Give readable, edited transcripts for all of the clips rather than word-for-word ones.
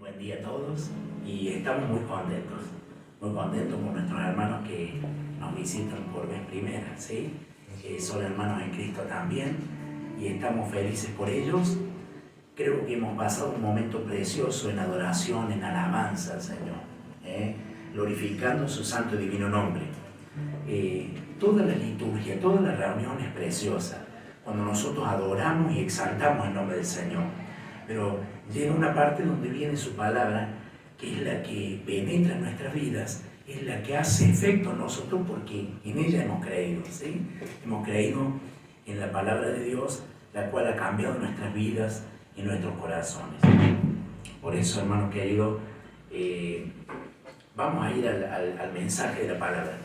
Buen día a todos y estamos muy contentos con nuestros hermanos que nos visitan por vez primera, ¿sí? Son hermanos en Cristo también y estamos felices por ellos. Creo que hemos pasado un momento precioso en adoración, en alabanza al Señor, glorificando su santo y divino nombre. Toda la liturgia, toda la reunión es preciosa cuando nosotros adoramos y exaltamos el nombre del Señor. Pero llega una parte donde viene su palabra, que es la que penetra en nuestras vidas, es la que hace efecto en nosotros porque en ella hemos creído, ¿sí? Hemos creído en la palabra de Dios, la cual ha cambiado nuestras vidas y nuestros corazones. Por eso, hermano querido, vamos a ir al mensaje de la palabra.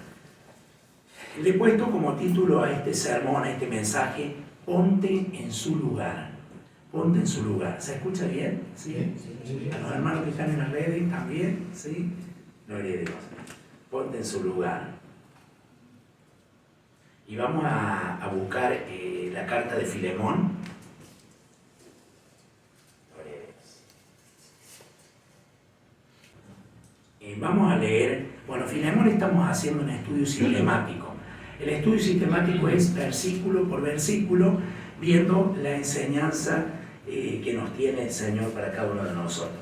Le he puesto como título a este sermón, a este mensaje, ponte en su lugar. Ponte en su lugar. ¿Se escucha bien? ¿Sí? Sí. A los hermanos que están en las redes también, ¿sí? Gloria a Dios. Ponte en su lugar. Y vamos a buscar la carta de Filemón. Gloria a Dios. Vamos a leer. Bueno, Filemón estamos haciendo un estudio sistemático. El estudio sistemático es versículo por versículo, viendo la enseñanza que nos tiene el Señor para cada uno de nosotros.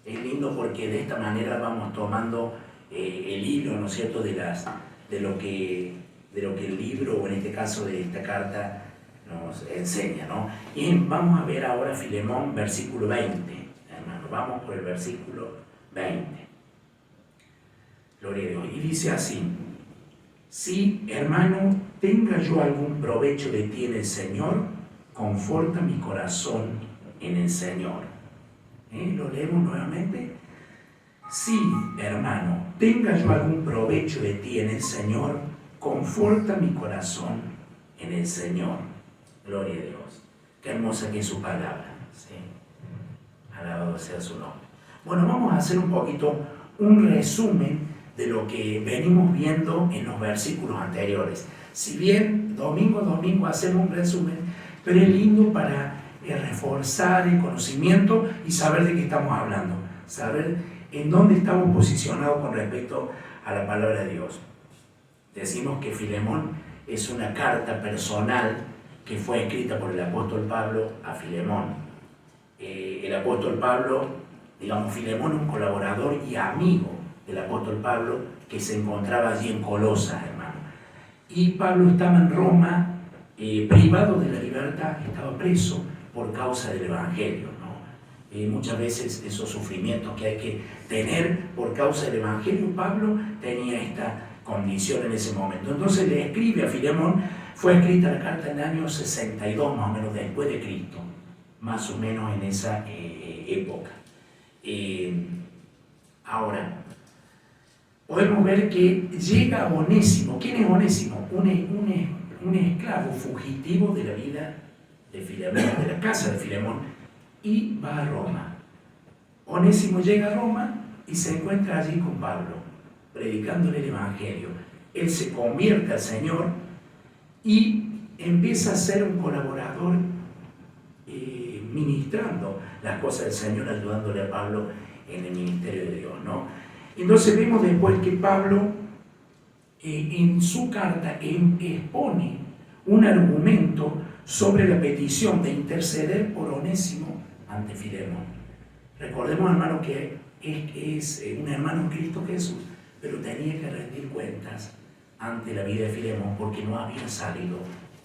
Es lindo porque de esta manera vamos tomando el hilo, ¿no es cierto?, de lo que el libro, o en este caso de esta carta, nos enseña, ¿no? Y vamos a ver ahora Filemón, versículo 20, hermano. Vamos por el versículo 20. Gloria a Dios. Y dice así: si, hermano, tenga yo algún provecho de ti en el Señor, conforta mi corazón en el Señor. Lo leemos nuevamente. Si, hermano, tenga yo algún provecho de ti en el Señor, conforta mi corazón en el Señor. Gloria a Dios. Qué hermosa que es su palabra, ¿sí? Alabado sea su nombre. Bueno, vamos a hacer un poquito un resumen de lo que venimos viendo en los versículos anteriores. Si bien domingo a domingo hacemos un resumen, pero es lindo para reforzar el conocimiento y saber de qué estamos hablando, saber en dónde estamos posicionados con respecto a la palabra de Dios. Decimos que Filemón es una carta personal que fue escrita por el apóstol Pablo a Filemón. El apóstol Pablo, digamos, Filemón, un colaborador y amigo del apóstol Pablo, que se encontraba allí en Colosas, hermano. Y Pablo estaba en Roma, privado de la libertad, estaba preso por causa del Evangelio, ¿no? Muchas veces esos sufrimientos que hay que tener por causa del Evangelio, Pablo tenía esta condición en ese momento. Entonces le escribe a Filemón. Fue escrita la carta en el año 62, más o menos después de Cristo, más o menos en esa época. Ahora, podemos ver que llega Onésimo. ¿Quién es Onésimo? Un esclavo fugitivo de la vida de Filemón, de la casa de Filemón, y va a Roma. Onésimo llega a Roma y se encuentra allí con Pablo, predicándole el Evangelio. Él se convierte al Señor y empieza a ser un colaborador, ministrando las cosas del Señor, ayudándole a Pablo en el ministerio de Dios, ¿no? Entonces vemos después que Pablo en su carta expone un argumento sobre la petición de interceder por Onésimo ante Filemón. Recordemos, hermano, que es un hermano en Cristo Jesús, pero tenía que rendir cuentas ante la vida de Filemón porque no había salido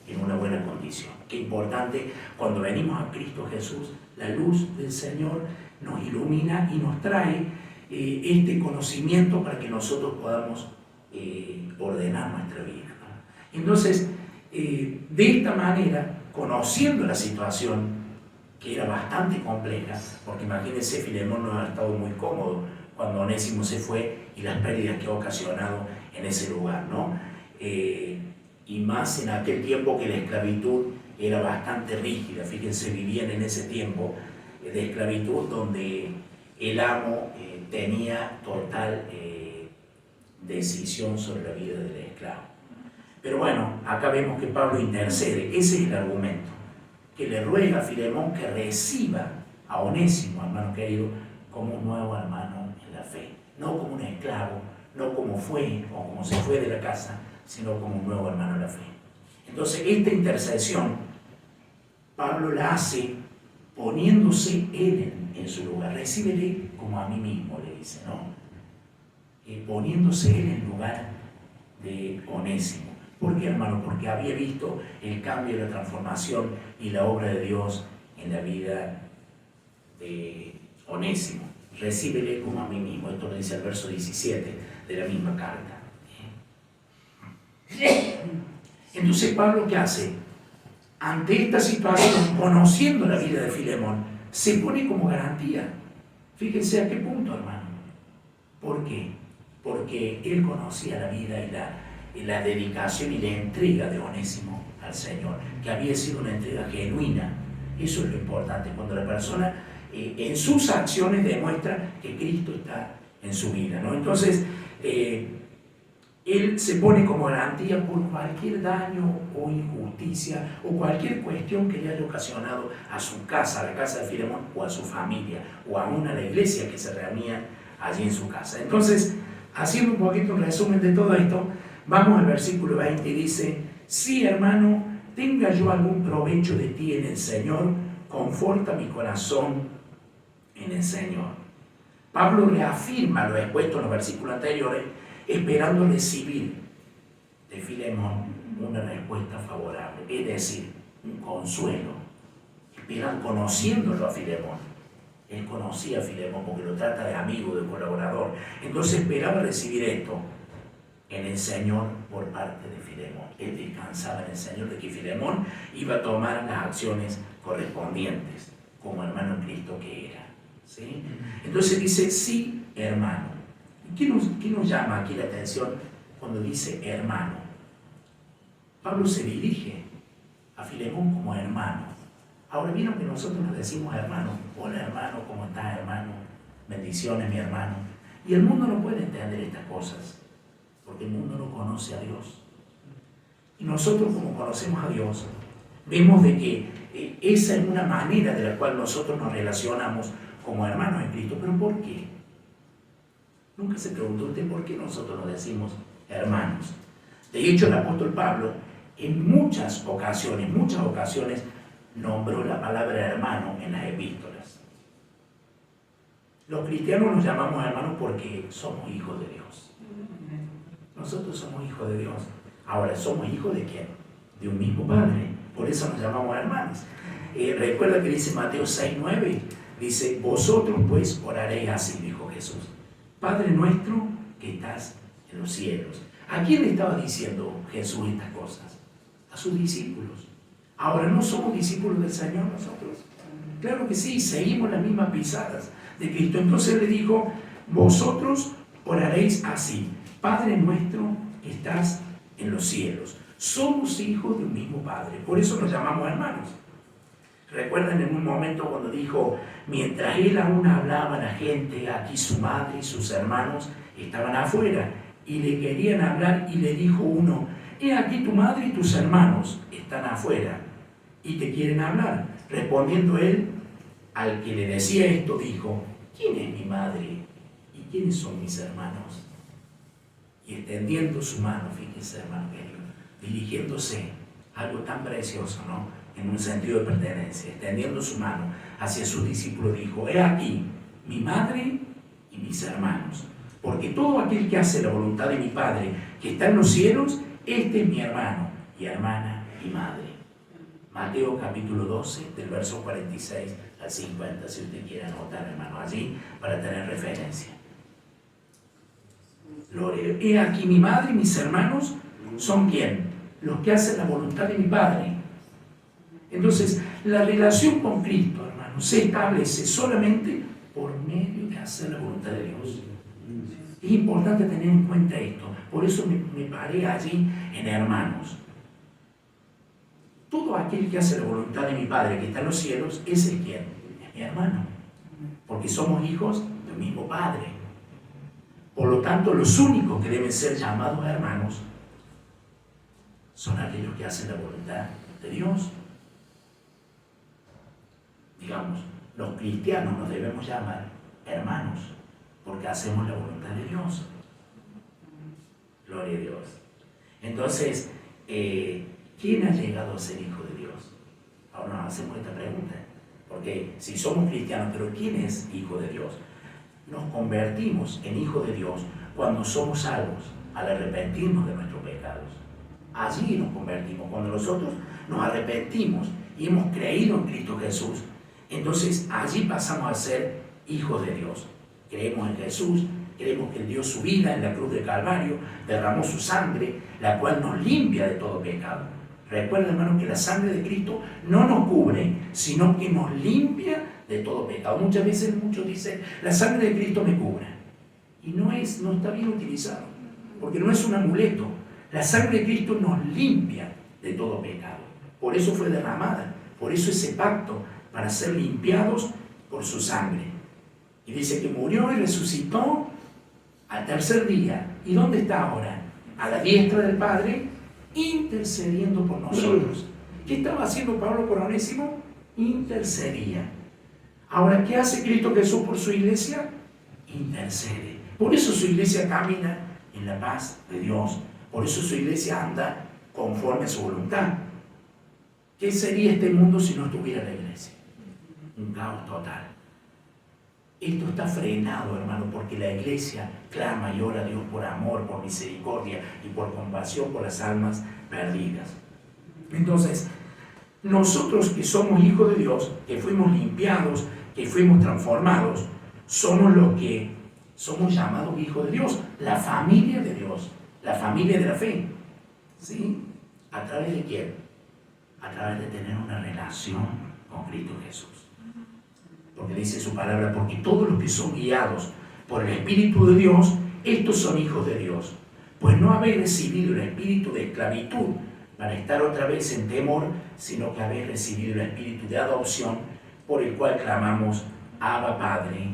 en una buena condición. Qué importante, cuando venimos a Cristo Jesús, la luz del Señor nos ilumina y nos trae este conocimiento para que nosotros podamos ordenar nuestra vida, ¿no? Entonces, de esta manera, conociendo la situación, que era bastante compleja, porque imagínense, Filemón no ha estado muy cómodo cuando Onésimo se fue y las pérdidas que ha ocasionado en ese lugar, ¿no? Y más en aquel tiempo que la esclavitud era bastante rígida. Fíjense, vivían en ese tiempo de esclavitud donde el amo tenía total decisión sobre la vida del esclavo. Pero bueno, acá vemos que Pablo intercede. Ese es el argumento, que le ruega a Filemón que reciba a Onésimo, hermano querido, como un nuevo hermano en la fe. No como un esclavo, no como fue o como se fue de la casa, sino como un nuevo hermano en la fe. Entonces, esta intercesión, Pablo la hace poniéndose él en su lugar. Recíbele como a mí mismo, le dice, ¿no? Poniéndose él en lugar de Onésimo. ¿Por qué, hermano? Porque había visto el cambio, la transformación y la obra de Dios en la vida de Onésimo. Recíbele como a mí mismo. Esto lo dice el verso 17 de la misma carta. Entonces, Pablo, ¿qué hace? Ante esta situación, conociendo la vida de Filemón, se pone como garantía. Fíjense a qué punto, hermano. ¿Por qué? Porque él conocía la vida y la dedicación y la entrega de Onésimo al Señor, que había sido una entrega genuina. Eso es lo importante, cuando la persona en sus acciones demuestra que Cristo está en su vida, ¿no? Entonces, él se pone como garantía por cualquier daño o injusticia o cualquier cuestión que le haya ocasionado a su casa, a la casa de Filemón, o a su familia, o aún a la iglesia que se reunía allí en su casa. Entonces, haciendo un poquito un resumen de todo esto, vamos al versículo 20 y dice: sí, hermano, tenga yo algún provecho de ti en el Señor, conforta mi corazón en el Señor. Pablo reafirma lo expuesto en los versículos anteriores, esperando recibir de Filemón una respuesta favorable, es decir, un consuelo. Esperando, conociéndolo a Filemón. Él conocía a Filemón porque lo trata de amigo, de colaborador. Entonces esperaba recibir esto en el Señor por parte de Filemón. Él descansaba en el Señor de que Filemón iba a tomar las acciones correspondientes como hermano en Cristo que era. ¿Sí? Entonces dice, sí, hermano. ¿Qué nos llama aquí la atención cuando dice hermano? Pablo se dirige a Filemón como hermano. Ahora, vieron que nosotros nos decimos hermano. Hola, hermano, ¿cómo estás, hermano? Bendiciones, mi hermano. Y el mundo no puede entender estas cosas, porque el mundo no conoce a Dios. Y nosotros, como conocemos a Dios, vemos de que esa es una manera de la cual nosotros nos relacionamos como hermanos en Cristo. ¿Pero por qué? Nunca se preguntó usted por qué nosotros nos decimos hermanos. De hecho, el apóstol Pablo en muchas ocasiones nombró la palabra hermano en las epístolas. Los cristianos nos llamamos hermanos porque somos hijos de Dios. Nosotros somos hijos de Dios. Ahora, ¿somos hijos de quién? De un mismo Padre. Por eso nos llamamos hermanos. Recuerda que dice Mateo 6:9, dice, vosotros pues oraréis así, dijo Jesús. Padre nuestro que estás en los cielos. ¿A quién le estaba diciendo Jesús estas cosas? A sus discípulos. Ahora, ¿no somos discípulos del Señor nosotros? Claro que sí, seguimos las mismas pisadas de Cristo. Entonces le dijo, vosotros oraréis así. Padre nuestro que estás en los cielos. Somos hijos de un mismo Padre. Por eso nos llamamos hermanos. Recuerdan en un momento cuando dijo, mientras él aún hablaba a la gente, aquí su madre y sus hermanos estaban afuera y le querían hablar, y le dijo uno, he aquí tu madre y tus hermanos están afuera y te quieren hablar. Respondiendo él, al que le decía esto, dijo, ¿quién es mi madre y quiénes son mis hermanos? Y extendiendo su mano, fíjense, hermano querido, dirigiéndose, algo tan precioso, ¿no? En un sentido de pertenencia, extendiendo su mano hacia sus discípulos, dijo, he aquí mi madre y mis hermanos, porque todo aquel que hace la voluntad de mi Padre que está en los cielos, este es mi hermano y hermana y madre. Mateo capítulo 12, del verso 46 al 50, si usted quiere anotar, hermano, allí para tener referencia. He aquí mi madre y mis hermanos son ¿quién? Los que hacen la voluntad de mi Padre. Entonces, la relación con Cristo, hermano, se establece solamente por medio de hacer la voluntad de Dios. Es importante tener en cuenta esto. Por eso me paré allí en hermanos. Todo aquel que hace la voluntad de mi Padre que está en los cielos, ese es ¿quién? Es mi hermano. Porque somos hijos del mismo Padre. Por lo tanto, los únicos que deben ser llamados hermanos son aquellos que hacen la voluntad de Dios. Digamos, los cristianos nos debemos llamar hermanos, porque hacemos la voluntad de Dios. Gloria a Dios. Entonces, ¿quién ha llegado a ser hijo de Dios? Ahora nos hacemos esta pregunta, porque si somos cristianos, pero ¿quién es hijo de Dios? Nos convertimos en hijos de Dios cuando somos salvos, al arrepentirnos de nuestros pecados. Allí nos convertimos, cuando nosotros nos arrepentimos y hemos creído en Cristo Jesús, entonces allí pasamos a ser hijos de Dios. Creemos en Jesús, creemos que Él dio su vida en la cruz del Calvario, derramó su sangre, la cual nos limpia de todo pecado. Recuerda, hermano, que la sangre de Cristo no nos cubre, sino que nos limpia de todo pecado. Muchas veces muchos dicen, la sangre de Cristo me cubre. Y no está bien utilizado, porque no es un amuleto. La sangre de Cristo nos limpia de todo pecado. Por eso fue derramada, por eso ese pacto, para ser limpiados por su sangre. Y dice que murió y resucitó al tercer día. ¿Y dónde está ahora? A la diestra del Padre, intercediendo por nosotros. ¿Qué estaba haciendo Pablo por Onésimo? Intercedía. Ahora, ¿qué hace Cristo Jesús por su iglesia? Intercede. Por eso su iglesia camina en la paz de Dios. Por eso su iglesia anda conforme a su voluntad. ¿Qué sería este mundo si no estuviera la iglesia? Un caos total. Esto está frenado, hermano, porque la iglesia clama y ora a Dios por amor, por misericordia y por compasión por las almas perdidas. Entonces, nosotros que somos hijos de Dios, que fuimos limpiados, que fuimos transformados, somos los que somos llamados hijos de Dios, la familia de Dios, la familia de la fe. ¿Sí? ¿A través de quién? A través de tener una relación con Cristo Jesús. Porque dice su palabra, porque todos los que son guiados por el Espíritu de Dios, estos son hijos de Dios. Pues no habéis recibido el espíritu de esclavitud para estar otra vez en temor, sino que habéis recibido el espíritu de adopción, por el cual clamamos, Abba Padre.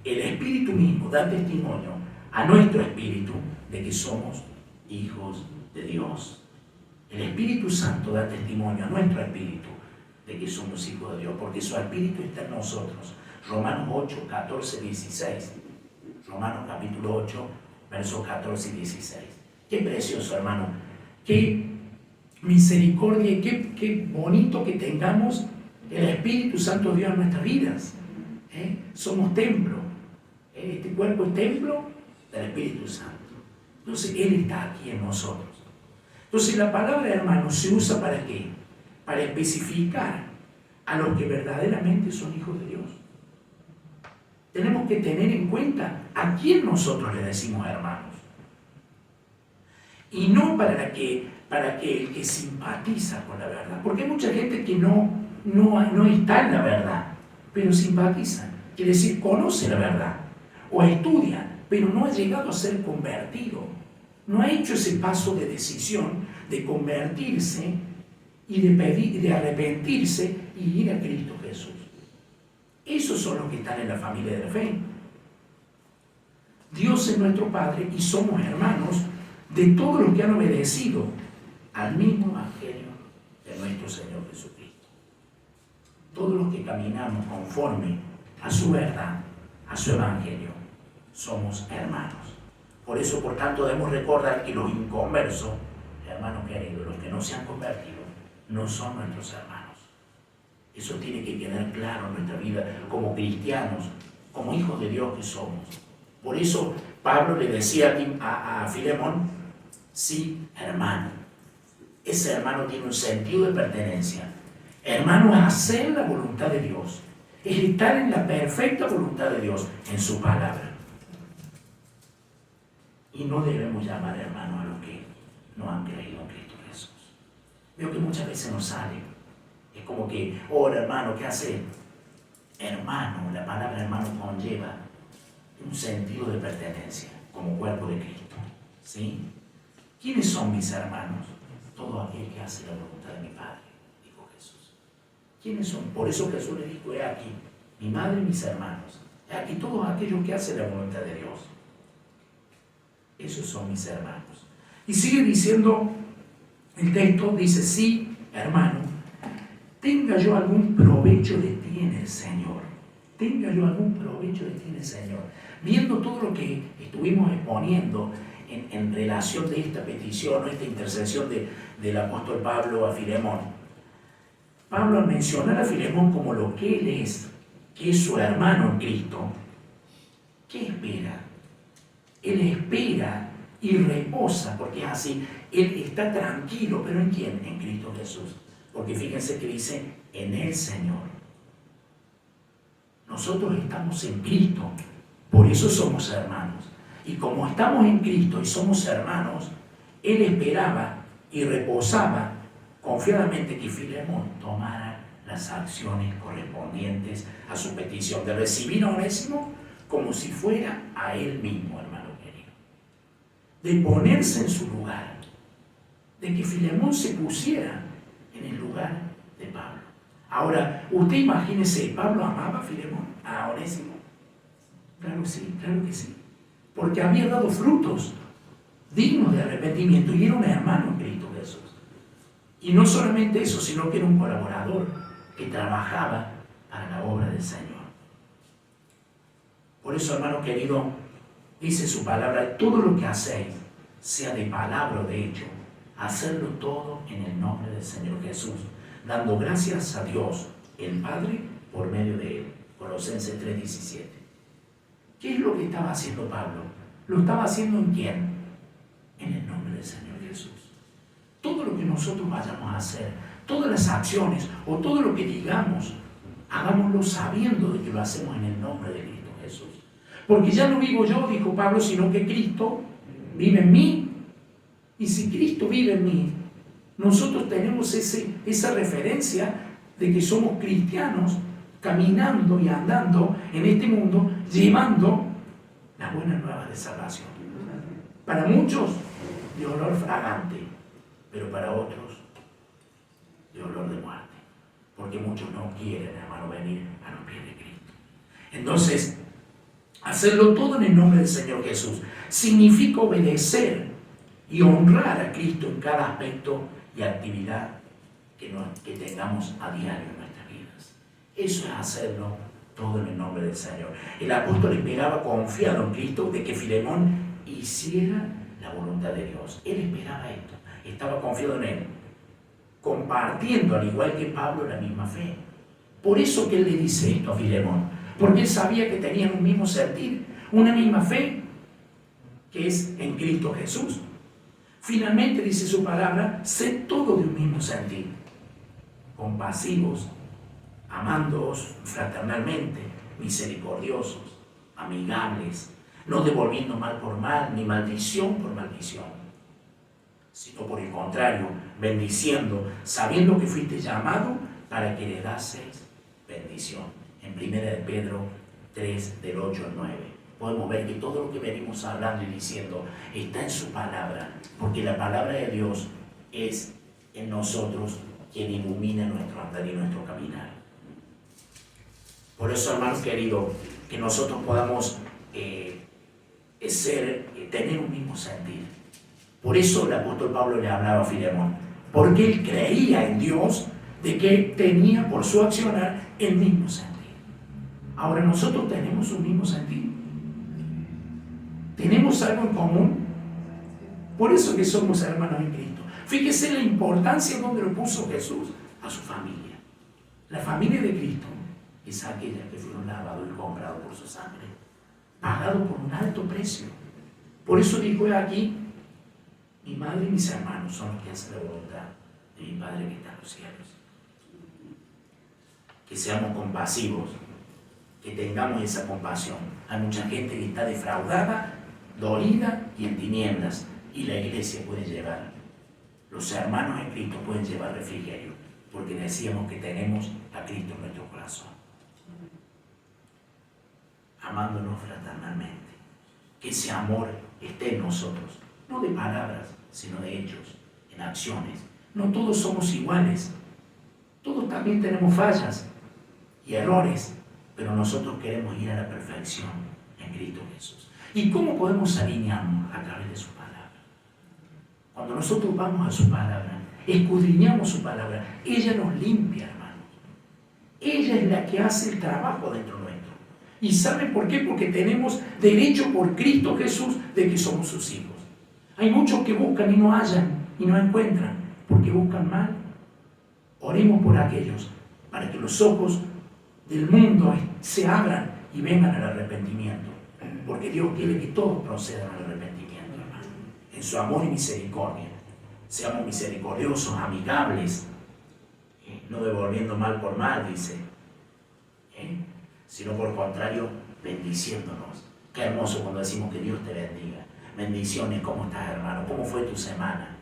El Espíritu mismo da testimonio a nuestro espíritu de que somos hijos de Dios. El Espíritu Santo da testimonio a nuestro espíritu de que somos hijos de Dios, porque su espíritu está en nosotros. Romanos 8, 14, 16. Romanos capítulo 8, versos 14 y 16. Qué precioso, hermano. Qué misericordia y qué bonito que tengamos el Espíritu Santo de Dios en nuestras vidas. Somos templo. Este cuerpo es templo del Espíritu Santo. Entonces, Él está aquí en nosotros. Entonces, la palabra, hermano, se usa ¿para qué? Para especificar a los que verdaderamente son hijos de Dios. Tenemos que tener en cuenta a quién nosotros le decimos hermanos. Y no para que el que simpatiza con la verdad. Porque hay mucha gente que no está en la verdad, pero simpatiza. Quiere decir, conoce la verdad. O estudia, pero no ha llegado a ser convertido. No ha hecho ese paso de decisión de convertirse y de arrepentirse y ir a Cristo Jesús. Esos son los que están en la familia de la fe. Dios es nuestro Padre y somos hermanos de todos los que han obedecido al mismo Evangelio de nuestro Señor Jesucristo. Todos los que caminamos conforme a su verdad, a su Evangelio, somos hermanos. Por eso, por tanto, debemos recordar que los inconversos, hermanos queridos, los que no se han convertido, no son nuestros hermanos. Eso tiene que quedar claro en nuestra vida como cristianos, como hijos de Dios que somos. Por eso Pablo le decía a Filemón, sí, hermano. Ese hermano tiene un sentido de pertenencia. Hermano es hacer la voluntad de Dios, es estar en la perfecta voluntad de Dios, en su palabra. Y no debemos llamar hermano a los que no han creído en Cristo Jesús. Veo que muchas veces nos sale. Es como que, hola hermano, ¿qué hace? Hermano, la palabra hermano conlleva un sentido de pertenencia como cuerpo de Cristo. ¿Sí? ¿Quiénes son mis hermanos? Todo aquel que hace la voluntad de mi Padre, dijo Jesús. ¿Quiénes son? Por eso Jesús le dijo, he aquí, mi madre y mis hermanos. He aquí todos aquellos que hacen la voluntad de Dios. Esos son mis hermanos. Y sigue diciendo, el texto dice, sí, hermano, tenga yo algún provecho de ti en el Señor. tenga yo algún provecho de ti en el Señor. Viendo todo lo que estuvimos exponiendo en relación de esta petición o esta intercesión del apóstol Pablo a Filemón. Pablo, al mencionar a Filemón como lo que él es, que es su hermano en Cristo, ¿qué espera? Él espera y reposa, porque es así. Él está tranquilo, ¿pero en quién? En Cristo Jesús. Porque fíjense que dice, en el Señor. Nosotros estamos en Cristo, por eso somos hermanos. Y como estamos en Cristo y somos hermanos, él esperaba y reposaba confiadamente que Filemón tomara las acciones correspondientes a su petición de recibir a Onésimo como si fuera a él mismo, hermano querido. De ponerse en su lugar, de que Filemón se pusiera en el lugar de Pablo. Ahora, usted imagínese, ¿Pablo amaba a Filemón, a Onésimo? Claro que sí. Porque había dado frutos dignos de arrepentimiento y era un hermano en Cristo Jesús. Y no solamente eso, sino que era un colaborador que trabajaba para la obra del Señor. Por eso, hermano querido, dice su palabra, todo lo que hacéis, sea de palabra o de hecho, hacerlo todo en el nombre del Señor Jesús, dando gracias a Dios, el Padre, por medio de él. Colosenses 3:17. ¿Qué es lo que estaba haciendo Pablo? ¿Lo estaba haciendo en quién? En el nombre del Señor Jesús. Todo lo que nosotros vayamos a hacer, todas las acciones o todo lo que digamos, hagámoslo sabiendo de que lo hacemos en el nombre de Cristo Jesús. Porque ya no vivo yo, dijo Pablo, sino que Cristo vive en mí. Y si Cristo vive en mí, nosotros tenemos esa referencia de que somos cristianos caminando y andando en este mundo, llevando las buenas nuevas de salvación. Para muchos, de olor fragante, pero para otros, de olor de muerte. Porque muchos no quieren, hermano, venir a los pies de Cristo. Entonces, hacerlo todo en el nombre del Señor Jesús significa obedecer y honrar a Cristo en cada aspecto y actividad que tengamos a diario en nuestras vidas. Eso es hacerlo todo en el nombre del Señor. El apóstol esperaba confiado en Cristo de que Filemón hiciera la voluntad de Dios. Él esperaba esto, estaba confiado en él, compartiendo al igual que Pablo la misma fe. Por eso que él le dice esto a Filemón, porque él sabía que tenían un mismo sentir, una misma fe, que es en Cristo Jesús. Finalmente, dice su palabra, sed todo de un mismo sentir, compasivos, amándoos fraternalmente, misericordiosos, amigables, no devolviendo mal por mal, ni maldición por maldición, sino por el contrario, bendiciendo, sabiendo que fuiste llamado para que le daseis bendición. En 1 de Pedro 3, del 8 al 9. Podemos ver que todo lo que venimos hablando y diciendo está en su palabra, porque la palabra de Dios es en nosotros quien ilumina nuestro andar y nuestro caminar. Por eso, hermanos queridos, que nosotros podamos tener un mismo sentir. Por eso el apóstol Pablo le hablaba a Filemón, porque él creía en Dios de que tenía por su accionar el mismo sentir. Ahora nosotros tenemos un mismo sentir. Tenemos algo en común. Por eso que somos hermanos en Cristo. Fíjese la importancia donde lo puso Jesús a su familia. La familia de Cristo es aquella que fueron lavados y comprados por su sangre, pagado por un alto precio. Por eso dijo aquí, mi madre y mis hermanos son los que hacen la voluntad de mi Padre que está en los cielos. Que seamos compasivos, que tengamos esa compasión. Hay mucha gente que está defraudada, dolida y en tinieblas, y la iglesia puede llevar, los hermanos en Cristo pueden llevar refrigerio, porque decíamos que tenemos a Cristo en nuestro corazón, amándonos fraternalmente, que ese amor esté en nosotros, no de palabras, sino de hechos, en acciones. No todos somos iguales, todos también tenemos fallas y errores, pero nosotros queremos ir a la perfección en Cristo Jesús. ¿Y cómo podemos alinearnos? A través de su palabra. Cuando nosotros vamos a su palabra, escudriñamos su palabra, ella nos limpia, hermanos. Ella es la que hace el trabajo dentro nuestro. ¿Y saben por qué? Porque tenemos derecho por Cristo Jesús de que somos sus hijos. Hay muchos que buscan y no hallan y no encuentran, porque buscan mal. Oremos por aquellos, para que los ojos del mundo se abran y vengan al arrepentimiento, porque Dios quiere que todos procedan al arrepentimiento, hermano. En su amor y misericordia, seamos misericordiosos, amigables, no devolviendo mal por mal, dice, sino por el contrario, bendiciéndonos. Qué hermoso cuando decimos que Dios te bendiga. Bendiciones, ¿cómo estás, hermano? ¿Cómo fue tu semana?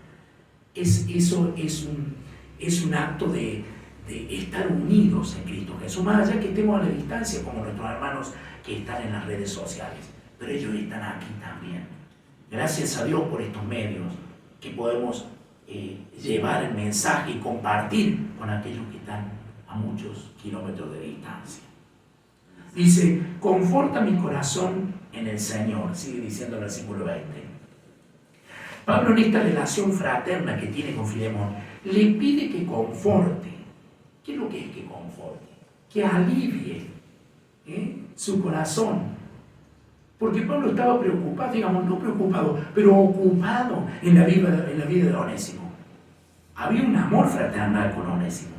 Eso es un acto de estar unidos en Cristo Jesús, más allá que estemos a la distancia como nuestros hermanos que están en las redes sociales, pero ellos están aquí también. Gracias a Dios por estos medios que podemos llevar el mensaje y compartir con aquellos que están a muchos kilómetros de distancia. Dice, conforta mi corazón en el Señor, sigue diciendo el versículo 20. Pablo, en esta relación fraterna que tiene con Filemón, le pide que conforte. ¿Qué es lo que es que conforte? Que alivie su corazón. Porque Pablo estaba preocupado, digamos, no preocupado, pero ocupado en la vida de Onésimo. Había un amor fraternal con Onésimo.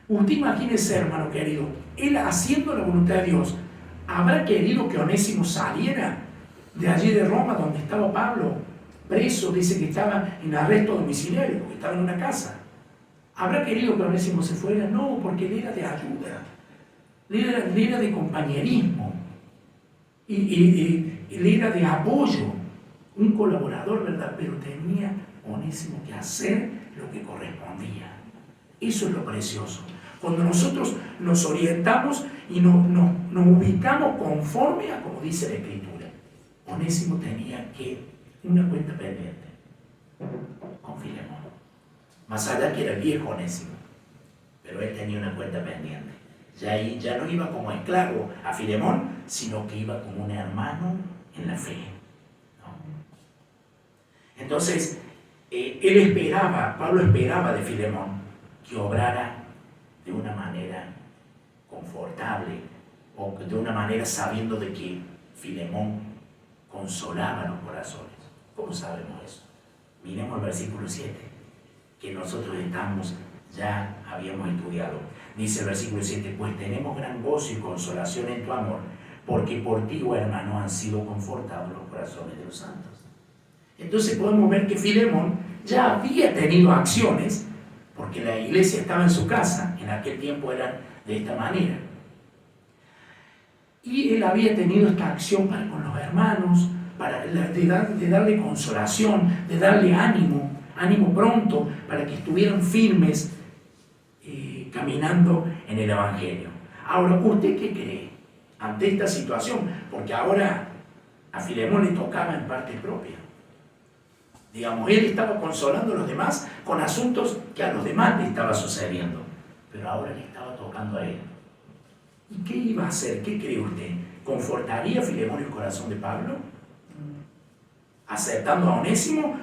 Usted imagínese, hermano querido, él haciendo la voluntad de Dios, ¿habrá querido que Onésimo saliera de allí de Roma, donde estaba Pablo preso? Dice que estaba en arresto domiciliario, porque estaba en una casa. ¿Habrá querido que Onésimo se fuera? No, porque él era de ayuda, él era de compañerismo, y él era de apoyo, un colaborador, ¿verdad? Pero tenía Onésimo que hacer lo que correspondía. Eso es lo precioso. Cuando nosotros nos orientamos y nos ubicamos conforme a como dice la Escritura. Onésimo tenía una cuenta pendiente con Filemón. Más allá que era el viejo Onésimo, pero él tenía una cuenta pendiente. Ya no iba como esclavo a Filemón, sino que iba como un hermano en la fe, ¿no? Entonces, Pablo esperaba de Filemón que obrara de una manera confortable, o de una manera sabiendo de que Filemón consolaba los corazones. ¿Cómo sabemos eso? Miremos el versículo 7, que nosotros ya habíamos estudiado. Dice el versículo 7, pues tenemos gran gozo y consolación en tu amor, porque por ti, oh hermano, han sido confortados los corazones de los santos. Entonces podemos ver que Filemón ya había tenido acciones, porque la iglesia estaba en su casa, en aquel tiempo eran de esta manera. Y él había tenido esta acción para con los hermanos, de darle consolación, de darle ánimo pronto, para que estuvieran firmes caminando en el Evangelio. Ahora, ¿usted qué cree ante esta situación? Porque ahora a Filemón le tocaba en parte propia. Digamos, él estaba consolando a los demás con asuntos que a los demás le estaba sucediendo, pero ahora le estaba tocando a él. ¿Y qué iba a hacer? ¿Qué cree usted? ¿Confortaría Filemón el corazón de Pablo? ¿Aceptando a Onésimo?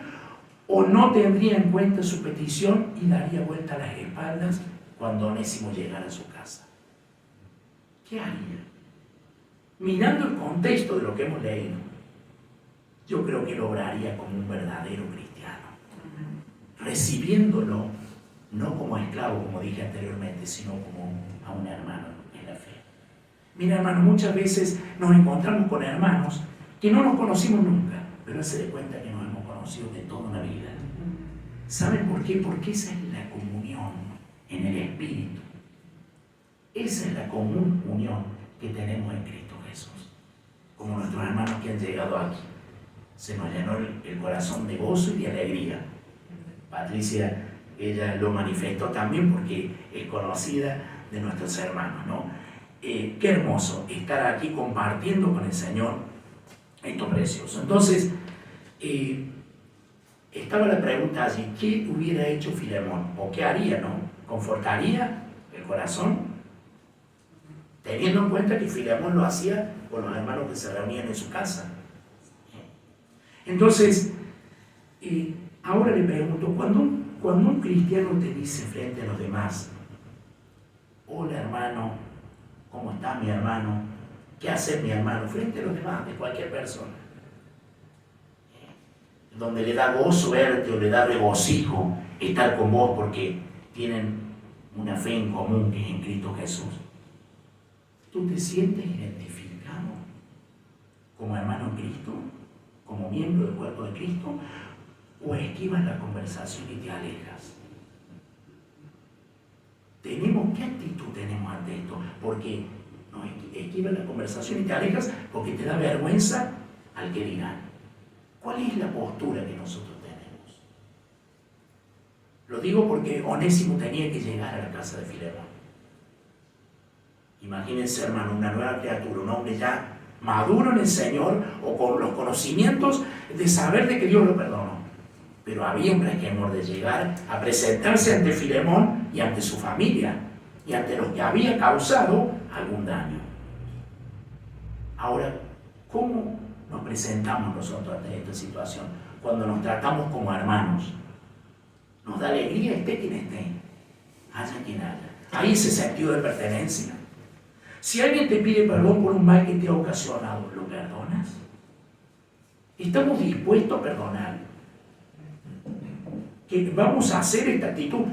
¿O no tendría en cuenta su petición y daría vuelta a las espaldas cuando Onésimo llegara a su casa? ¿Qué haría? Mirando el contexto de lo que hemos leído, yo creo que lo obraría como un verdadero cristiano, recibiéndolo no como esclavo, como dije anteriormente, sino como a un hermano en la fe. Mira, hermano, muchas veces nos encontramos con hermanos que no nos conocimos nunca, pero se de cuenta que nos hemos conocido de toda una vida. ¿Saben por qué? Porque esa es la comunión en el Espíritu. Esa es la común unión que tenemos en Cristo Jesús. Como nuestros hermanos que han llegado aquí. Se nos llenó el corazón de gozo y de alegría. Patricia, ella lo manifestó también porque es conocida de nuestros hermanos, ¿no? Qué hermoso estar aquí compartiendo con el Señor esto precioso. Entonces, estaba la pregunta allí, ¿qué hubiera hecho Filemón? ¿O qué haría, no? ¿Confortaría el corazón? Teniendo en cuenta que Filemón lo hacía con los hermanos que se reunían en su casa. Entonces, ahora le pregunto, cuando un cristiano te dice frente a los demás, hola hermano, ¿cómo está mi hermano? ¿Qué hacer mi hermano frente a los demás, de cualquier persona? Donde le da gozo verte o le da regocijo estar con vos porque tienen una fe en común que es en Cristo Jesús. ¿Tú te sientes identificado como hermano en Cristo, como miembro del cuerpo de Cristo, o esquivas la conversación y te alejas? ¿Qué actitud tenemos ante esto? Porque no esquivas la conversación y te alejas porque te da vergüenza al que dirán. ¿Cuál es la postura que nosotros tenemos? Lo digo porque Onésimo tenía que llegar a la casa de Filemón. Imagínense, hermano, una nueva criatura, un hombre ya maduro en el Señor o con los conocimientos de saber de que Dios lo perdonó. Pero había un resquemor de llegar a presentarse ante Filemón y ante su familia y ante los que había causado algún daño. Ahora, ¿cómo nos presentamos nosotros ante esta situación? Cuando nos tratamos como hermanos. Nos da alegría esté quien esté, haya quien haya. Hay ese sentido de pertenencia. Si alguien te pide perdón por un mal que te ha ocasionado, ¿lo perdonas? ¿Estamos dispuestos a perdonar? ¿Que vamos a hacer esta actitud?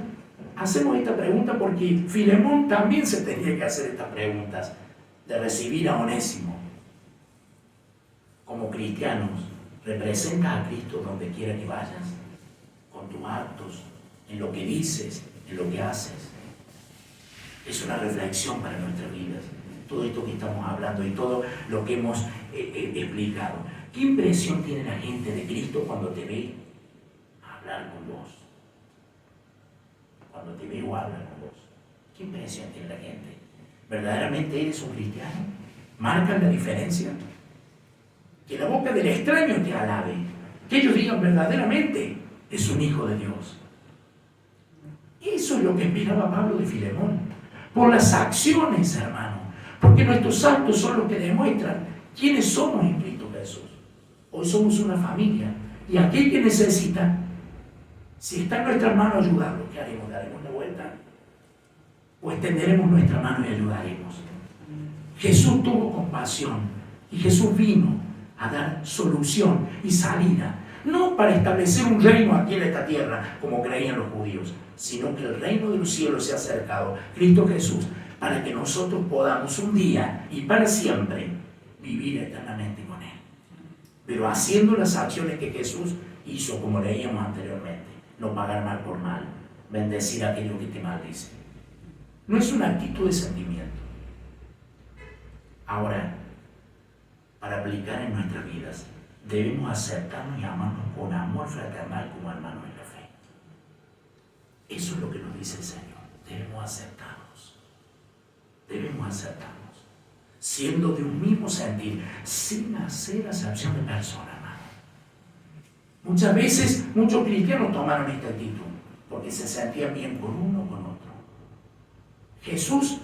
Hacemos esta pregunta porque Filemón también se tenía que hacer estas preguntas de recibir a Onésimo. Como cristianos, ¿representas a Cristo donde quiera que vayas? Con tus actos, en lo que dices, en lo que haces. Es una reflexión para nuestras vidas. Todo esto que estamos hablando y todo lo que hemos explicado. ¿Qué impresión tiene la gente de Cristo cuando te ve hablar con vos? Cuando te ve o habla con vos. ¿Qué impresión tiene la gente? ¿Verdaderamente eres un cristiano? ¿Marcan la diferencia? Que la boca del extraño te alabe. Que ellos digan verdaderamente es un hijo de Dios. Eso es lo que esperaba Pablo de Filemón. Por las acciones, hermano. Porque nuestros actos son los que demuestran quiénes somos en Cristo Jesús. Hoy somos una familia. Y aquel que necesita, si está en nuestra mano, ayudarlo. ¿Qué haremos? ¿Daremos la vuelta? ¿O extenderemos nuestra mano y ayudaremos? Jesús tuvo compasión. Y Jesús vino a dar solución y salida. No para establecer un reino aquí en esta tierra, como creían los judíos, sino que el reino de los cielos se ha acercado, Cristo Jesús, para que nosotros podamos un día y para siempre vivir eternamente con Él. Pero haciendo las acciones que Jesús hizo, como leíamos anteriormente, no pagar mal por mal, bendecir a aquellos que te maldicen. No es una actitud de sentimiento. Ahora, para aplicar en nuestras vidas, debemos aceptarnos y amarnos con amor fraternal como hermanos en la fe. Eso es lo que nos dice el Señor. Debemos aceptarnos. Debemos aceptarnos. Siendo de un mismo sentir, sin hacer acepción de persona, hermano. Muchas veces, muchos cristianos tomaron esta actitud, porque se sentían bien con uno o con otro. Jesús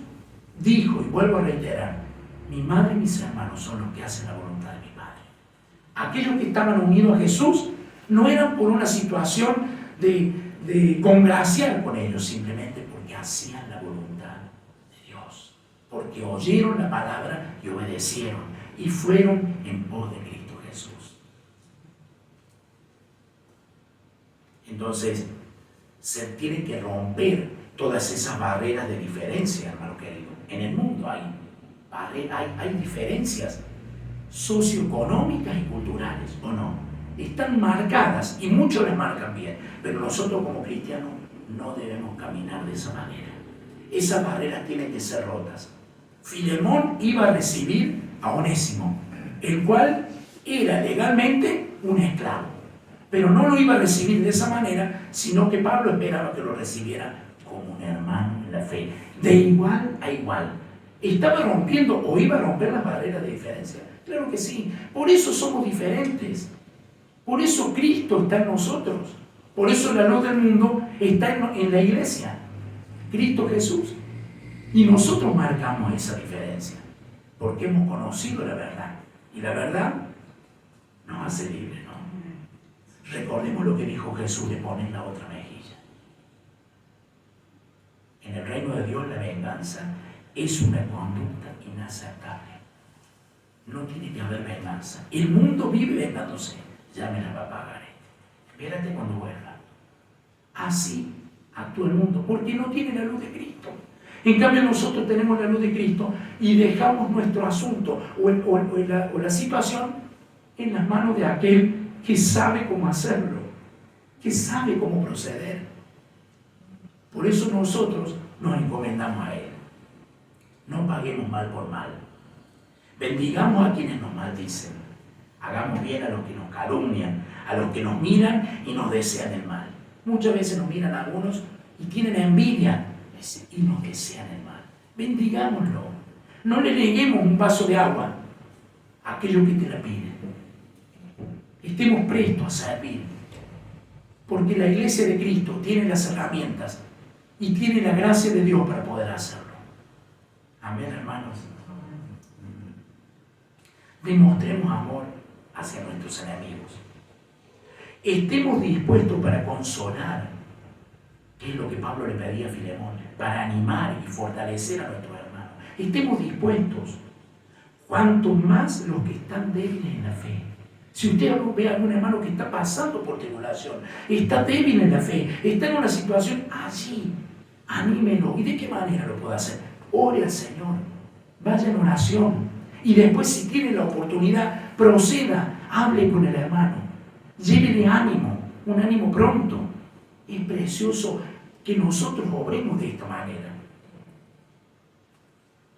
dijo, y vuelvo a reiterar, mi madre y mis hermanos son los que hacen la voluntad de mi Padre. Aquellos que estaban unidos a Jesús no eran por una situación de congraciar con ellos, simplemente porque hacían la voluntad de Dios, porque oyeron la palabra y obedecieron y fueron en pos de Cristo Jesús. Entonces, se tiene que romper todas esas barreras de diferencia, hermano querido. En el mundo hay diferencias socioeconómicas y culturales, ¿o no? Están marcadas y muchos les marcan bien, pero nosotros como cristianos no debemos caminar de esa manera. Esas barreras tienen que ser rotas. Filemón iba a recibir a Onésimo, el cual era legalmente un esclavo, pero no lo iba a recibir de esa manera, sino que Pablo esperaba que lo recibiera como un hermano en la fe, de igual a igual. ¿Estaba rompiendo o iba a romper las barreras de diferencia? Claro que sí. Por eso somos diferentes. Por eso Cristo está en nosotros. Por eso la luz del mundo está en la iglesia. Cristo Jesús. Y nosotros marcamos esa diferencia. Porque hemos conocido la verdad. Y la verdad nos hace libres, ¿no? Recordemos lo que dijo Jesús de poner la otra mejilla. En el reino de Dios la venganza es una conducta inaceptable. No tiene que haber venganza. El mundo vive vengándose. Ya me la va a pagar. Espérate cuando vuelva. Así actúa el mundo, porque no tiene la luz de Cristo. En cambio nosotros tenemos la luz de Cristo y dejamos nuestro asunto o la situación en las manos de aquel que sabe cómo hacerlo, que sabe cómo proceder. Por eso nosotros nos encomendamos a Él. No paguemos mal por mal. Bendigamos a quienes nos maldicen. Hagamos bien a los que nos calumnian, a los que nos miran y nos desean el mal. Muchas veces nos miran algunos y tienen envidia y nos desean el mal. Bendigámoslo. No le neguemos un vaso de agua a aquello que te la pide. Estemos prestos a servir. Porque la iglesia de Cristo tiene las herramientas y tiene la gracia de Dios para poder hacerlo. Amén, hermanos. Demostremos amor hacia nuestros enemigos. Estemos dispuestos para consolar, que es lo que Pablo le pedía a Filemón, para animar y fortalecer a nuestros hermanos. Estemos dispuestos, cuanto más los que están débiles en la fe. Si usted ve a algún hermano que está pasando por tribulación, está débil en la fe, está en una situación allí, anímelo. ¿Y de qué manera lo puede hacer? Ore al Señor, vaya en oración. Y después, si tiene la oportunidad, proceda, hable con el hermano, llévele ánimo, un ánimo pronto. Es precioso que nosotros obremos de esta manera.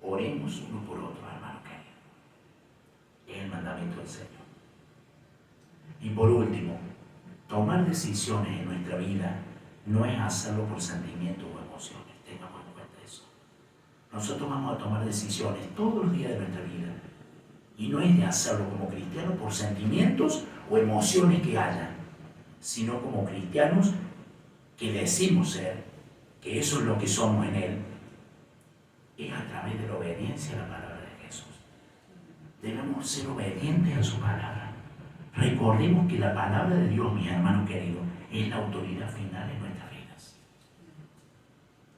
Oremos uno por otro, hermano querido. Es el mandamiento del Señor. Y por último, tomar decisiones en nuestra vida no es hacerlo por sentimientos o emociones. Tengamos en cuenta eso. Nosotros vamos a tomar decisiones todos los días de nuestra vida. Y no es de hacerlo como cristianos por sentimientos o emociones que haya, sino como cristianos que decimos ser, que eso es lo que somos en Él. Es a través de la obediencia a la palabra de Jesús. Debemos ser obedientes a su palabra. Recordemos que la palabra de Dios, mis hermanos queridos, es la autoridad final en nuestras vidas.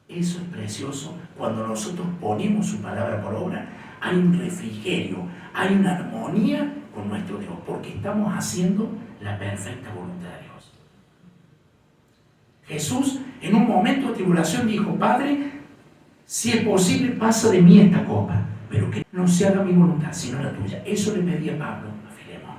Eso es precioso. Cuando nosotros ponemos su palabra por obra, hay un refrigerio, hay una armonía con nuestro Dios, porque estamos haciendo la perfecta voluntad de Dios. Jesús, en un momento de tribulación, dijo: Padre, si es posible, pasa de mí esta copa, pero que no se haga mi voluntad, sino la tuya. Eso le pedía Pablo a Filemón,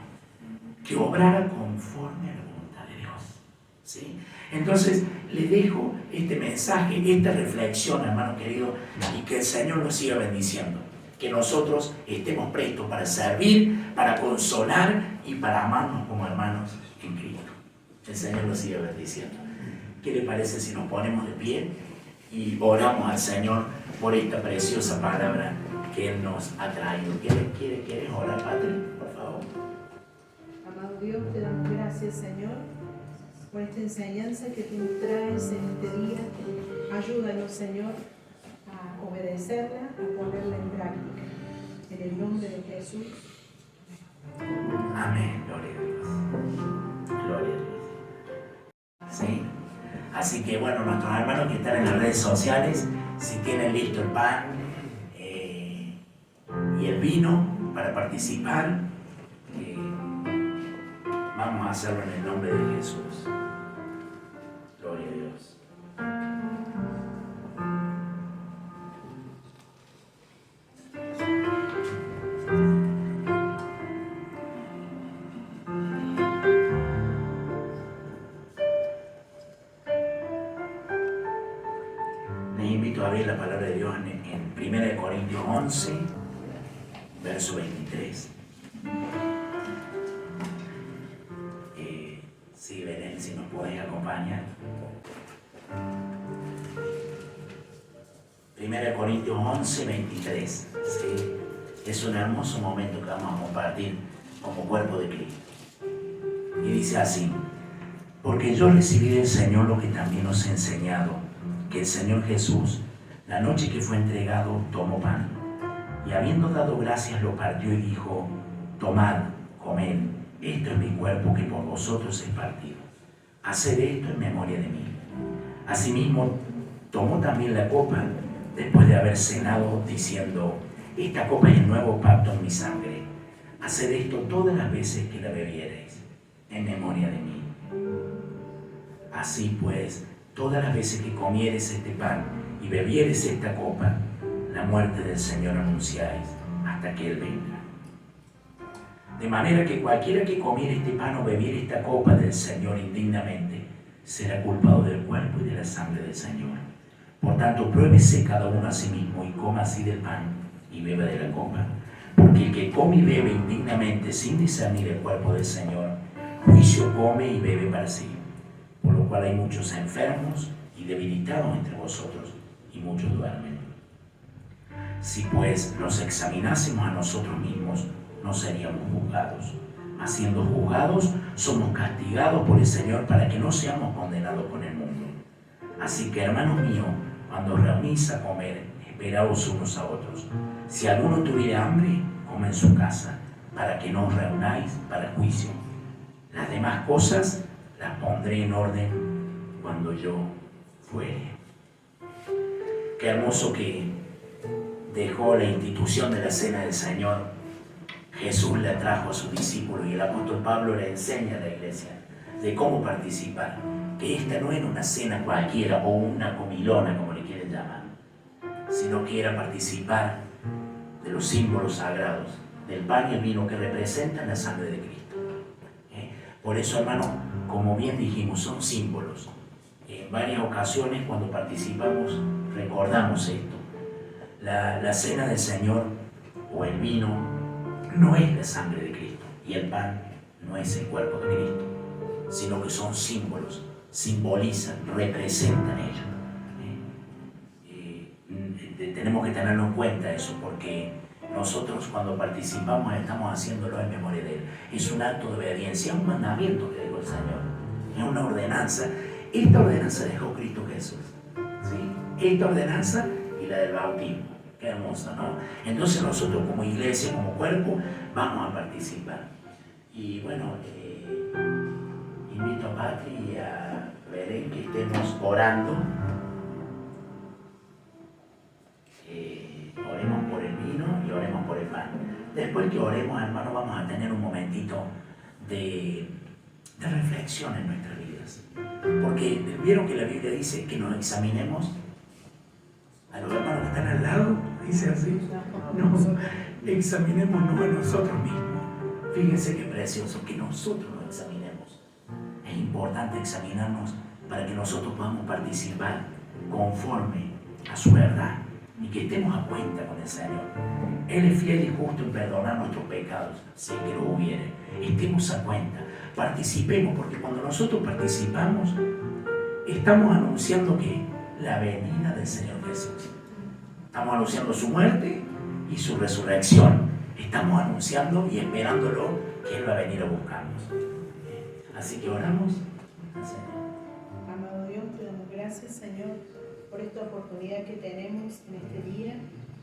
que obrara conforme a la voluntad de Dios. ¿Sí? Entonces, le dejo este mensaje, esta reflexión, hermano querido, y que el Señor nos siga bendiciendo. Que nosotros estemos prestos para servir, para consolar y para amarnos como hermanos en Cristo. El Señor nos siga bendiciendo. ¿Qué le parece si nos ponemos de pie y oramos al Señor por esta preciosa palabra que Él nos ha traído? ¿Quieres orar, Padre? Por favor. Amado Dios, te damos gracias, Señor, por esta enseñanza que tú nos traes en este día. Ayúdanos, Señor, a obedecerla, a ponerla en práctica. En el nombre de Jesús. Amén. Gloria a Dios. Gloria a Dios. Sí. Así que bueno, nuestros hermanos que están en las redes sociales, si tienen listo el pan y el vino para participar, vamos a hacerlo en el nombre de Jesús. Gloria a Dios. Les invito a abrir la palabra de Dios en 1 Corintios 11, verso 23. Sí, Belén, si nos puedes acompañar. 1 Corintios 11, 23. ¿Sí? Es un hermoso momento que vamos a compartir como cuerpo de Cristo. Y dice así: porque yo recibí del Señor lo que también os he enseñado, que el Señor Jesús, la noche que fue entregado, tomó pan, y habiendo dado gracias lo partió y dijo: tomad, comed, esto es mi cuerpo que por vosotros es partido. Haced esto en memoria de mí. Asimismo, tomó también la copa después de haber cenado, diciendo: esta copa es el nuevo pacto en mi sangre. Haced esto todas las veces que la bebiereis, en memoria de mí. Así pues, todas las veces que comiereis este pan y bebiereis esta copa, la muerte del Señor anunciáis hasta que Él venga. De manera que cualquiera que comiere este pan o bebiere esta copa del Señor indignamente, será culpado del cuerpo y de la sangre del Señor. Por tanto, pruébese cada uno a sí mismo y coma así del pan y beba de la copa. Porque el que come y bebe indignamente sin discernir el cuerpo del Señor, juicio come y bebe para sí. Por lo cual hay muchos enfermos y debilitados entre vosotros, y muchos duermen. Si pues nos examinásemos a nosotros mismos, no seríamos juzgados. Mas siendo juzgados, somos castigados por el Señor para que no seamos condenados con el mundo. Así que, hermanos míos, cuando os reunís a comer, esperaos unos a otros. Si alguno tuviera hambre, coma en su casa, para que no os reunáis para juicio. Las demás cosas las pondré en orden cuando yo fuere. Qué hermoso que dejó la institución de la Cena del Señor. Jesús la trajo a sus discípulos y el apóstol Pablo le enseña a la iglesia de cómo participar. Que esta no era una cena cualquiera o una comilona, como le quieren llamar, sino que era participar de los símbolos sagrados, del pan y el vino que representan la sangre de Cristo. Por eso, hermano, como bien dijimos, son símbolos. En varias ocasiones cuando participamos recordamos esto. La cena del Señor o el vino no es la sangre de Cristo y el pan no es el cuerpo de Cristo, sino que son símbolos, simbolizan, representan ellos. Tenemos que tenerlo en cuenta eso, porque nosotros cuando participamos estamos haciéndolo en memoria de Él. Es un acto de obediencia, es un mandamiento que dejó el Señor, es una ordenanza. Esta ordenanza dejó Cristo Jesús, ¿sí? Esta ordenanza y la del bautismo. Qué hermoso, ¿no? Entonces nosotros como iglesia, como cuerpo, vamos a participar. Y bueno, invito a Patri y a Belén que estemos orando. Oremos por el vino y oremos por el pan. Después que oremos, hermano, vamos a tener un momentito de reflexión en nuestras vidas. Porque vieron que la Biblia dice que nos examinemos a los hermanos que están al lado, dice así. No, examinémonos a nosotros mismos. Fíjense qué precioso que nosotros nos examinemos. Es importante examinarnos para que nosotros podamos participar conforme a su verdad y que estemos a cuenta con el Señor. Él es fiel y justo en perdonar nuestros pecados, si es que lo hubiere. Estemos a cuenta, participemos, porque cuando nosotros participamos, estamos anunciando que la venida del Señor Jesús. Estamos anunciando su muerte y su resurrección. Estamos anunciando y esperándolo que Él va a venir a buscarnos. Así que oramos al Señor. Amado Dios, te damos gracias, Señor, por esta oportunidad que tenemos en este día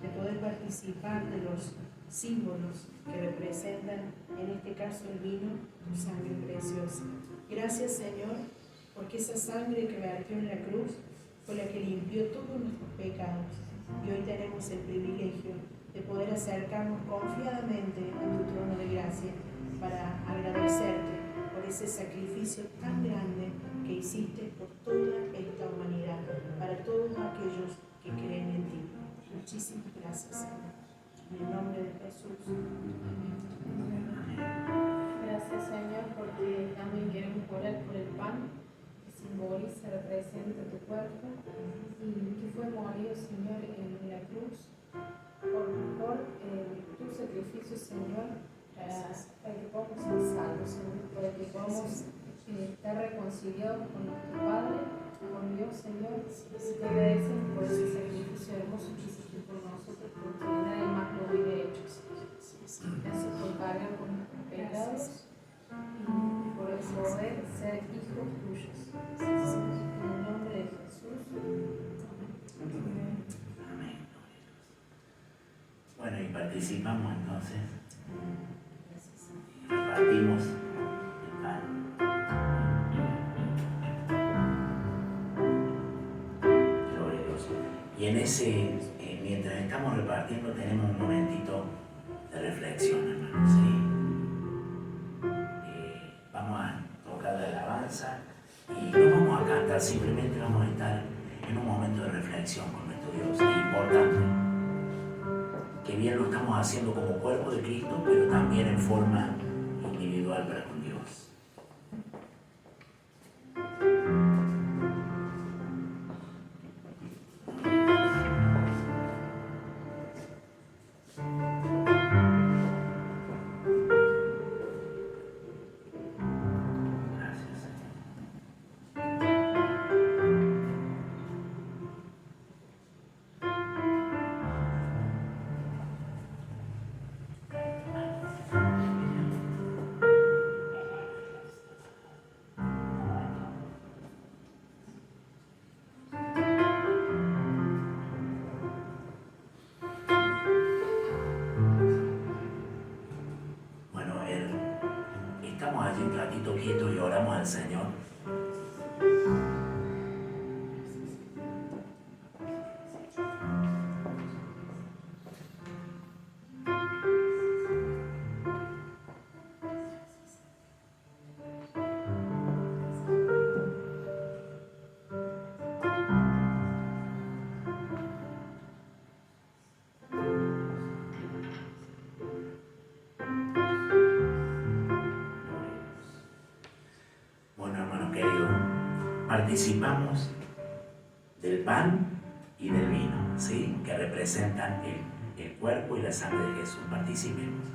de poder participar de los símbolos que representan, en este caso el vino, tu sangre preciosa. Gracias, Señor, porque esa sangre que vertió en la cruz fue la que limpió todos nuestros pecados. Y hoy tenemos el privilegio de poder acercarnos confiadamente a tu trono de gracia para agradecerte por ese sacrificio tan grande que hiciste por toda esta humanidad, para todos aquellos que creen en ti. Muchísimas gracias, Señor. En el nombre de Jesús. Gracias, Señor, porque también queremos orar por el pan que simboliza, representa tu cuerpo y que fue morido, Señor, en la cruz por tu sacrificio, Señor, para que podamos ser salvos, Señor, para que podamos estar reconciliados con nuestro Padre, con Dios, Señor. Te agradecemos por ese sacrificio hermoso que hiciste por nosotros, porque nadie más lo hubiera hecho, Señor. Gracias por cargar con nuestros pecados y por el poder ser hijos tuyos. En el nombre de Jesús. Amén. Bueno, y participamos entonces. Y repartimos el pan. Gloria a Dios. Y en ese, mientras estamos repartiendo, tenemos un momentito de reflexión, hermano. ¿Sí? conexión con nuestro Dios. Es importante. Que bien lo estamos haciendo como cuerpo de Cristo, pero también en forma individual para con Dios. Estamos allí un ratito quietos y oramos al Señor. Participamos del pan y del vino, ¿sí? Que representan el cuerpo y la sangre de Jesús. Participemos.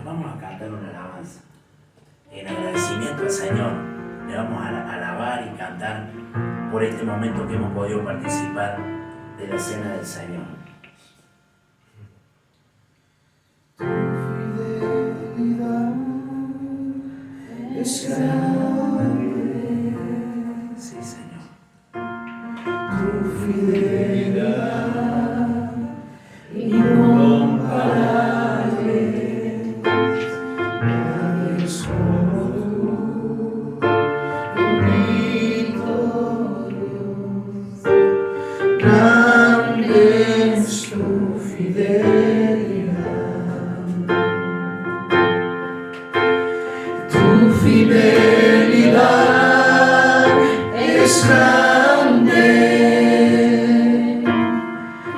Vamos a cantar una alabanza en agradecimiento al Señor. Le vamos a alabar y cantar por este momento que hemos podido participar de la cena del Señor. Tu fidelidad es grande. Sí, Señor. Tu fidelidad incomparable. Grande es tu fidelidad, tu fidelidad es grande,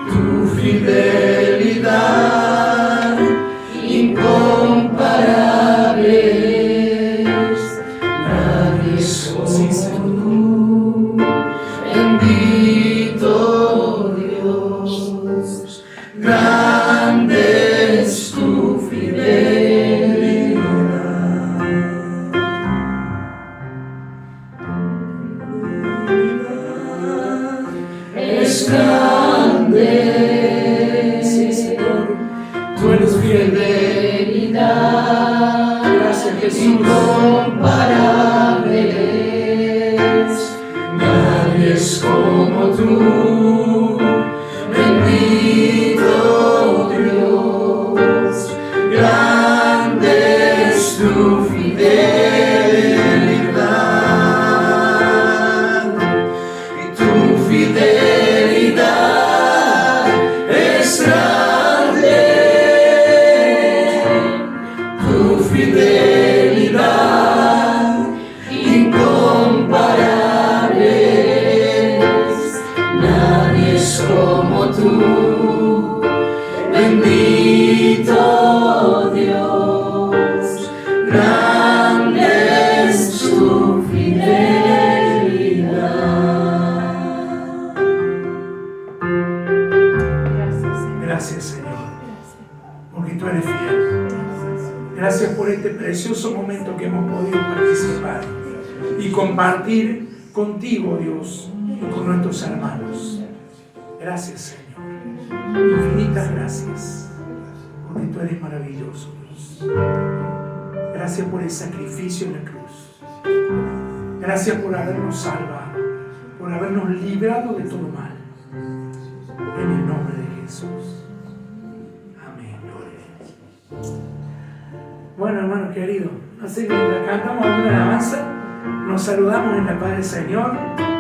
tu fidelidad incomparable, nadie es como tú, bendito Dios, grande es tu fidelidad. Es grande, sí, Señor, tú eres fidelidad, gracias Jesús, incomparables, nadie es como tú, bendito Dios, grande es tu fidelidad, y tu fidelidad es grande, tu fidelidad incomparable, nadie es como tú, bendito Dios, grande es tu fidelidad. Gracias, Señor, porque tú eres fiel. Gracias por este precioso momento que hemos podido participar y compartir contigo, Dios, y con nuestros hermanos. Gracias, Señor. Infinitas gracias, porque tú eres maravilloso, Dios. Gracias por el sacrificio en la cruz. Gracias por habernos salvado, por habernos librado de todo mal. En el nombre de Jesús. Amén. Bueno, hermano querido, así que mientras cantamos alguna alabanza, nos saludamos en la paz del Señor.